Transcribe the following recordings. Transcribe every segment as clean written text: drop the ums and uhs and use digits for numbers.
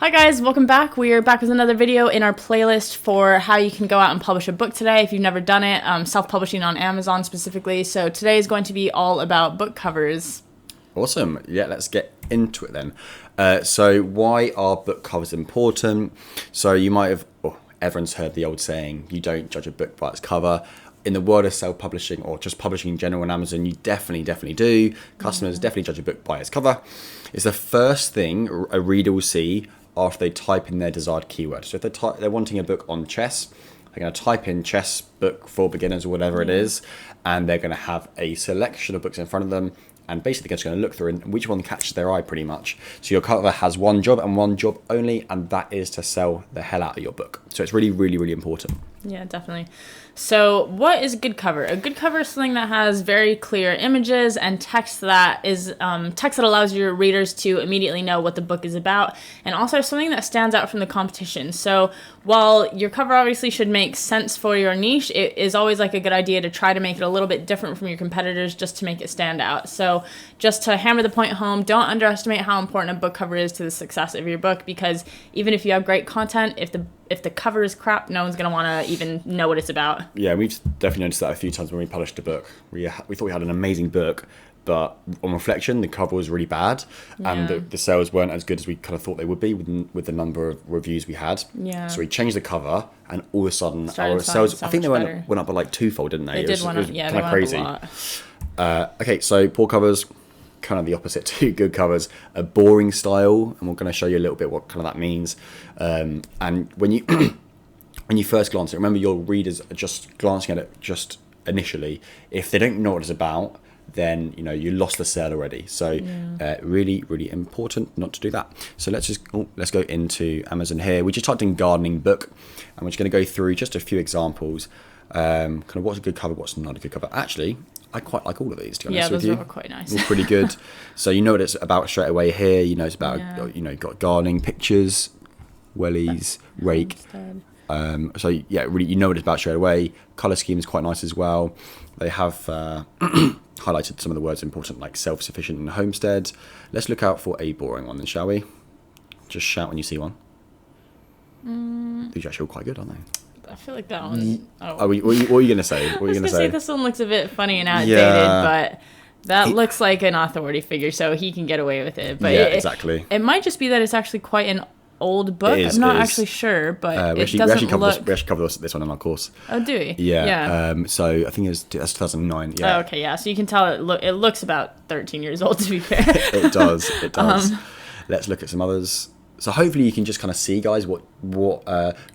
Hi guys, welcome back. We are back with another video in our playlist for how you can go out and publish a book today if you've never done it, self-publishing on Amazon specifically. So today is going to be all about book covers. Awesome. Yeah, let's get into it then. So why are book covers important? So you might have, everyone's heard the old saying, you don't judge a book by its cover. In the world of self-publishing or just publishing in general on Amazon, you definitely do. Customers definitely judge a book by its cover. It's the first thing a reader will see after they type in their desired keyword. So if they're wanting a book on chess, they're going to type in chess book for beginners or whatever it is, and they're going to have a selection of books in front of them, and basically they're just going to look through and which one catches their eye pretty much. So your cover has one job and one job only, and that is to sell the hell out of your book. So it's really important. Yeah, definitely. So what is a good cover? A good cover is something that has very clear images and text that is text that allows your readers to immediately know what the book is about, and also something that stands out from the competition. So while your cover obviously should make sense for your niche, it is always like a good idea to try to make it a little bit different from your competitors just to make it stand out. So just to hammer the point home, don't underestimate how important a book cover is to the success of your book, because even if you have great content, if the cover is crap, no one's going to want to even know what it's about. Yeah, we've definitely noticed that a few times when we published a book. We thought we had an amazing book, but on reflection, the cover was really bad, and the sales weren't as good as we kind of thought they would be with the number of reviews we had. Yeah. So we changed the cover, and all of a sudden our sales, I think they went up by like twofold, didn't they? It was kind of crazy. Up a lot. Okay, so poor covers, kind of the opposite to good covers. A boring style, and we're going to show you a little bit what kind of that means. And when you when you first glance at it, remember your readers are just glancing at it just initially. If they don't know what it's about, then you lost the sale already. So really important not to do that. So let's go into Amazon here. We just typed in gardening book, and we're just going to go through just a few examples. Kind of what's a good cover, what's not a good cover. Actually, I quite like all of these, to be honest with you. Yeah, those are quite nice. All pretty good. So you know what it's about straight away here. It's about got gardening pictures, wellies, rake. So yeah, really, you know what it's about straight away. Color scheme is quite nice as well. They have highlighted some of the words important, like self-sufficient and homestead. Let's look out for a boring one then, shall we? Just shout when you see one. These are actually all quite good, aren't they? I feel like that one. What are you going to say? What are you going to say? This one looks a bit funny and outdated, but that looks like an authority figure, so he can get away with it. But exactly. It might just be that it's actually quite an old book. I'm not actually sure, but we actually cover this one in our course. Oh, do we? Yeah. So I think that's 2009. Yeah. Oh, okay. Yeah. So you can tell it looks about 13 years old, to be fair. It does. Let's look at some others. So hopefully you can just kind of see, guys, what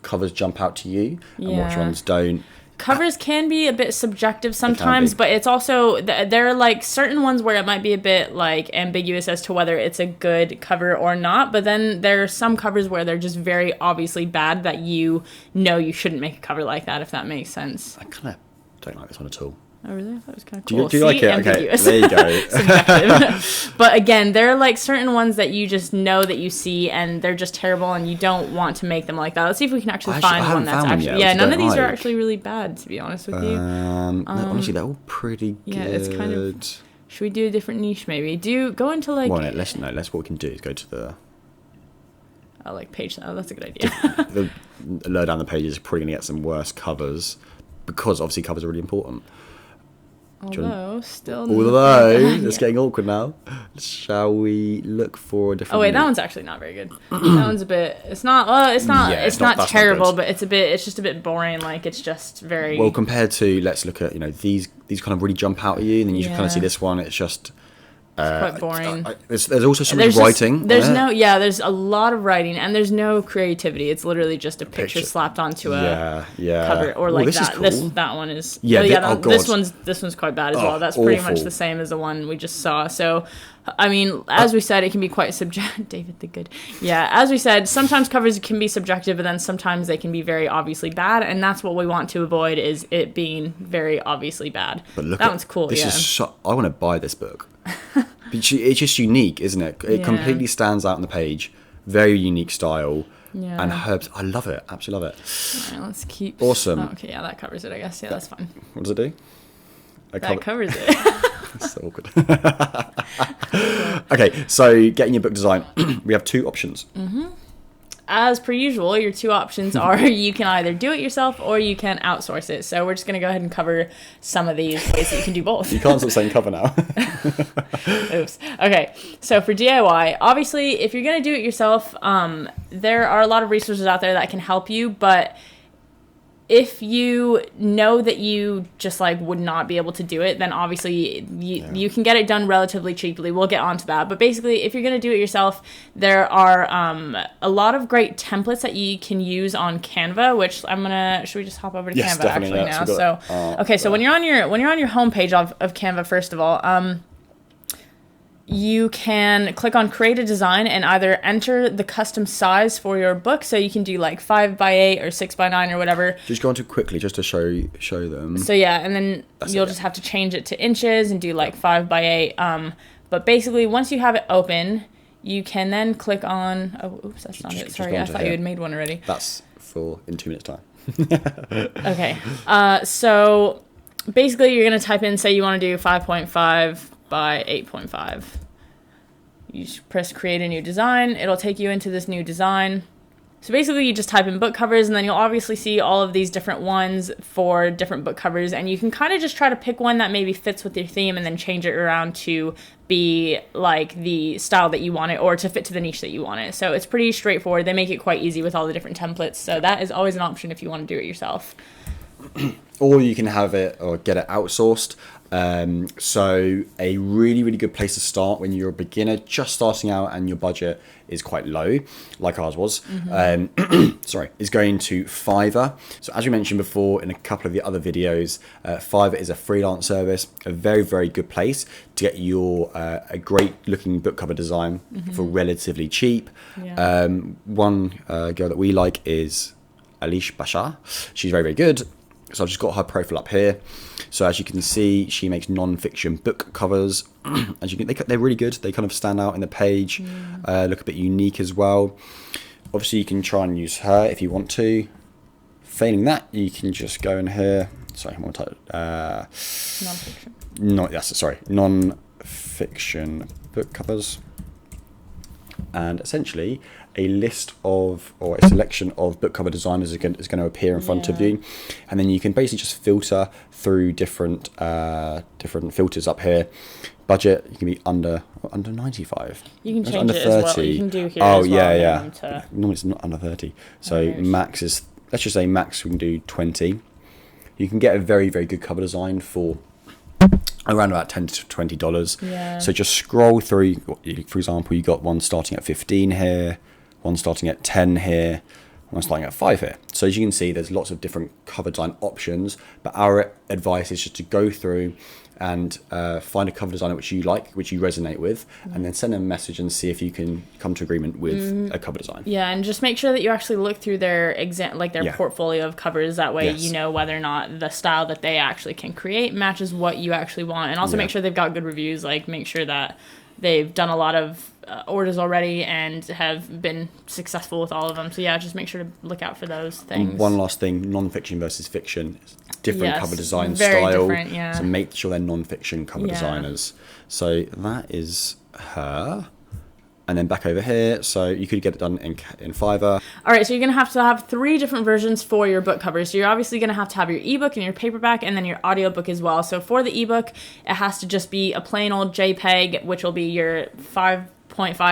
covers jump out to you and which ones don't. Covers can be a bit subjective sometimes, but it's also, there are like certain ones where it might be a bit like ambiguous as to whether it's a good cover or not, but then there are some covers where they're just very obviously bad that you shouldn't make a cover like that, if that makes sense. I kind of don't like this one at all. Oh, really? I thought it was kind of cool. Do you like it? Ambiguous. Okay, there you go. Subjective. But again, there are like certain ones that you just know that you see and they're just terrible and you don't want to make them like that. Let's see if we can actually find one that's actually... Yeah, none of these are actually really bad, to be honest with you. No, honestly, they're all pretty good. Yeah, it's kind of... Should we do a different niche, maybe? Go into like... Well, what we can do is go to the... Oh, like page... Oh, that's a good idea. The lower down the page is probably going to get some worse covers, because obviously covers are really important. Although it's getting awkward now. Shall we look for a different... Oh wait, that one's actually not very good. That one's a bit... It's not terrible, but it's just a bit boring. Like, it's just very... Well, compared to, let's look at, these kind of really jump out at you, and then you kind of see this one, it's just... It's quite boring. There's also so much writing. There's a lot of writing, and there's no creativity. It's literally just a picture slapped onto a cover, or like that. Cool. That one is. This one's quite bad as well. That's pretty much the same as the one we just saw. So, I mean, as we said, it can be quite subjective. David the Good. Yeah, as we said, sometimes covers can be subjective, and then sometimes they can be very obviously bad, and that's what we want to avoid, is it being very obviously bad. But look, that one's cool. This is I want to buy this book. It's just unique, isn't it? It completely stands out on the page. Very unique style. Yeah. And herbs. I love it. Absolutely love it. All right, let's keep... Awesome. Oh, okay, yeah, that covers it, I guess. Yeah, that's fine. What does it do? That covers it. That's so awkward. Okay, so getting your book design. We have two options. as per usual, your two options are you can either do it yourself or you can outsource it. So we're just going to go ahead and cover some of these ways that you can do both. You can't stop saying cover now. Oops. Okay. So for DIY, obviously, if you're going to do it yourself, there are a lot of resources out there that can help you, but if you know that you just like would not be able to do it, then obviously you can get it done relatively cheaply. We'll get onto that. But basically, if you're going to do it yourself, there are a lot of great templates that you can use on Canva, which should we just hop over to Canva actually now? So, okay. So when you're on your homepage of Canva, first of all, you can click on create a design and either enter the custom size for your book. So you can do like 5x8 or 6x9 or whatever. Just go on to quickly just to show them. So yeah, and then you'll just have to change it to inches and do like 5x8. But basically once you have it open, you can then click on, oops, that's not it. Sorry, I thought you had made one already. That's for in 2 minutes time. Okay. So basically you're going to type in, say you want to do 5.5 by 8.5. You press create a new design. It'll take you into this new design. So basically you just type in book covers, and then you'll obviously see all of these different ones for different book covers, and you can kind of just try to pick one that maybe fits with your theme and then change it around to be like the style that you want it or to fit to the niche that you want it. So it's pretty straightforward. They make it quite easy with all the different templates. So that is always an option if you want to do it yourself. Or you can have it or get it outsourced. So a really, really good place to start when you're a beginner just starting out and your budget is quite low, like ours was, is going to Fiverr. So as we mentioned before in a couple of the other videos, Fiverr is a freelance service, a very, very good place to get your a great looking book cover design for relatively cheap. Yeah. One girl that we like is Alish Bashar. She's very, very good. So I've just got her profile up here. So as you can see, she makes non-fiction book covers. As you can, they're really good. They kind of stand out in the page, look a bit unique as well. Obviously, you can try and use her if you want to. Failing that, you can just go in here. Sorry, one more time. Non-fiction. Non-fiction book covers. And essentially, a list of, or a selection of book cover designers is going to appear in front of you, and then you can basically just filter through different filters up here. Budget, you can be under 95. You can change under it 30. As well. You can do here as well. Yeah. Normally it's not under 30. So max is, let's just say max we can do 20. You can get a very, very good cover design for around about $10 to $20. Yeah. So just scroll through. For example, you got one starting at 15 here, one starting at 10 here, one starting at 5 here. So as you can see, there's lots of different cover design options, but our advice is just to go through and find a cover designer which you like, which you resonate with, and then send them a message and see if you can come to agreement with a cover design. Yeah, and just make sure that you actually look through their portfolio of covers. That way you know whether or not the style that they actually can create matches what you actually want. And also make sure they've got good reviews. Like, make sure that they've done a lot of orders already and have been successful with all of them. So yeah, just make sure to look out for those things. One last thing, non-fiction versus fiction. Different cover design very style. Different, yeah. So make sure they're non-fiction cover designers. So that is her. And then back over here, so you could get it done in Fiverr. All right, so you're going to have 3 different versions for your book covers. So you're obviously going to have your ebook and your paperback and then your audiobook as well. So for the ebook, it has to just be a plain old JPEG, which will be your 5.5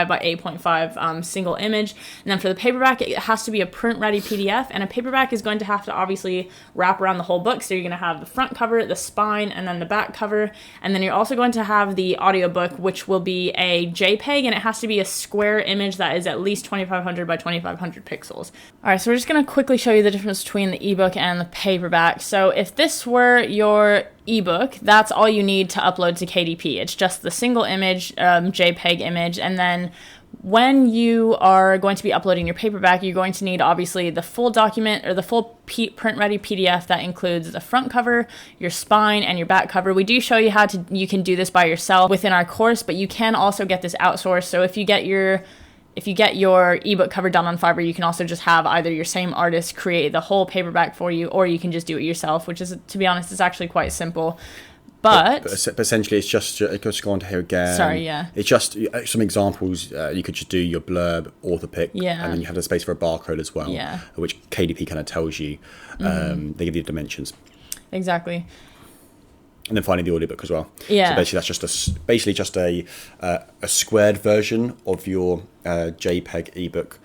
by 8.5 single image. And then for the paperback, it has to be a print-ready PDF, and a paperback is going to have to obviously wrap around the whole book. So you're going to have the front cover, the spine, and then the back cover. And then you're also going to have the audiobook, which will be a JPEG, and it has to be a square image that is at least 2500 by 2500 pixels. All right, so we're just going to quickly show you the difference between the ebook and the paperback. So if this were your ebook, that's all you need to upload to KDP. It's just the single image, JPEG image, and then when you are going to be uploading your paperback, you're going to need obviously the full document or the full print-ready PDF that includes the front cover, your spine, and your back cover. We do show you how you can do this by yourself within our course, but you can also get this outsourced. So if you get your ebook cover done on Fiverr, you can also just have either your same artist create the whole paperback for you, or you can just do it yourself, which is, to be honest, is actually quite simple. But essentially, it's just go on to here again. Sorry, yeah. It's just some examples. You could just do your blurb, author pick, Yeah. and then you have the space for a barcode as well, Yeah. which KDP kind of tells you. They give you the dimensions. Exactly. And then finally the audiobook as well. Yeah. So basically that's just a squared version of your JPEG ebook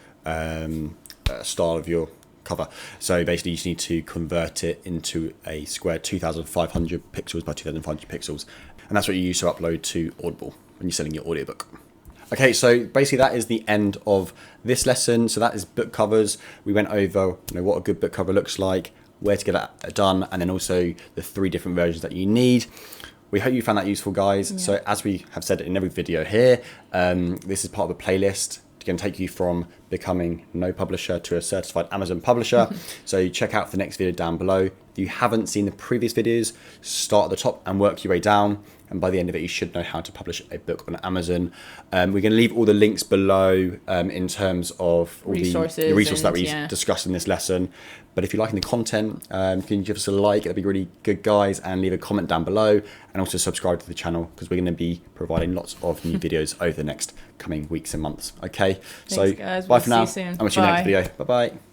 style of your cover. So basically you just need to convert it into a square 2,500 pixels by 2,500 pixels. And that's what you use to upload to Audible when you're selling your audiobook. Okay, so basically that is the end of this lesson. So that is book covers. We went over what a good book cover looks like, where to get that done, and then also the 3 different versions that you need. We hope you found that useful, guys. Yeah. So as we have said in every video here, this is part of a playlist going to take you from becoming no publisher to a certified Amazon publisher. So check out the next video down below. If you haven't seen the previous videos, start at the top and work your way down. And by the end of it, you should know how to publish a book on Amazon. We're going to leave all the links below in terms of all the resources that we discussed in this lesson. But if you're liking the content, you can give us a like. That'd be really good, guys. And leave a comment down below. And also subscribe to the channel because we're going to be providing lots of new videos over the next coming weeks and months. Okay, thanks, guys. Bye for now. See you soon. And we'll see you next video. Bye-bye.